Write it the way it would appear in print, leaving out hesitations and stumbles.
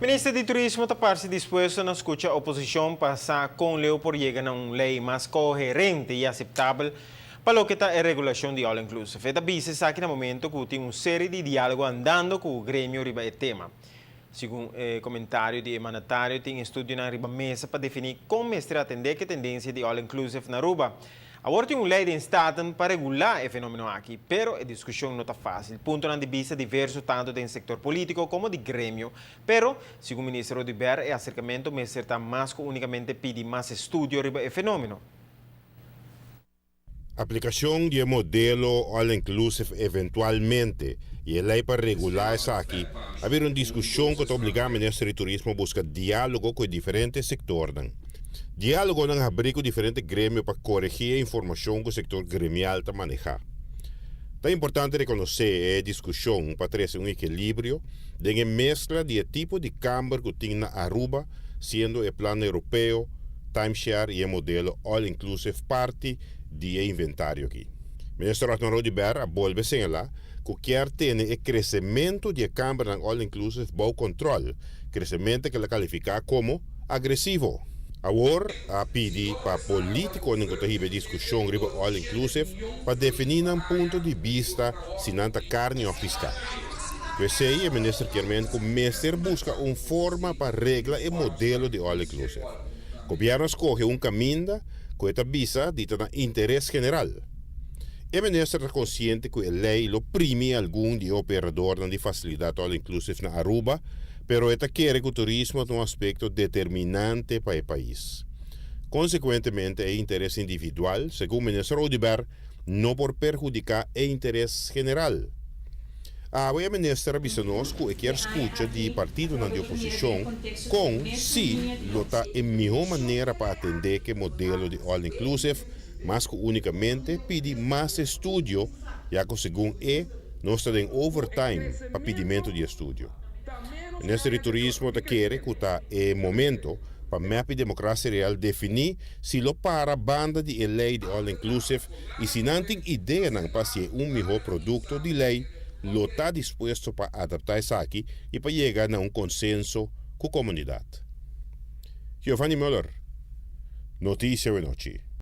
Ministro de Turismo está parece dispuesto a escuchar a oposición para con leo por llegar a una ley más coherente y aceptable para lo que está en regulación de All Inclusive. Esta dice que en el momento que tiene una serie de diálogo andando con el gremio riba el tema. Según el comentario de mandatario, tiene estudio na riba mesa para definir como estará atender que tendencia de All Inclusive na Aruba. Agora tem uma lei em Estado para regular o fenômeno aqui, pero a discussão não está fácil. Ponto de vista diverso tanto do setor político como de grêmio. Pero, segundo o ministro Rodiber, o acercamento me está mais que unicamente pedir mais estudo sobre o fenômeno. Aplicación de modelo all inclusive eventualmente y el ley para regular esa aquí, haber una discusión que obliga al Ministro de Turismo a buscar diálogo con diferentes sectores. Diálogo nang abrir con diferentes gremios para corregir información que el sector gremial está manejar. Es importante reconocer la discusión para traer un equilibrio de la mezcla de tipo de cambio que tiene Aruba, siendo el plan europeo, timeshare y el modelo all inclusive parte de inventario aqui. O ministro Arthur Rodiber vuelve a señalar que quer ter o crescimento de câmara en all inclusive bajo control, crescimento que la califica como agresivo. Agora, a pedir para políticos que estão discussão sobre all inclusive para definir um ponto de vista se não está carne ou fiscal. Pues o ministro quer começar a buscar uma forma para reglar o modelo de all inclusive. O governo escolhe um caminho que está visa de interesse general. O ministro está consciente que a lei lo prime algum de operador de facilidade all inclusive na Aruba, pero esta quer que o turismo é um aspecto determinante para o país. Consequentemente, o interesse individual, segundo o ministro Rodiber, não por perjudicar o interesse general. O ministro avisou-nos que quer escutar de partido de oposição com se está a melhor maneira para atender que modelo de all inclusive, mas que unicamente pedir mais estudo, já que segundo nós estamos em overtime para pedimento de estudo. O ministro de Turismo quer que está em momento para MEP e Democracia Real definir se lo para a banda de lei de all inclusive e se não tem ideia para ser melhor produto de lei, lo está dispuesto para adaptar isso aqui e para chegar a consenso com a comunidade. Giovanni Müller, Notícia da Noite.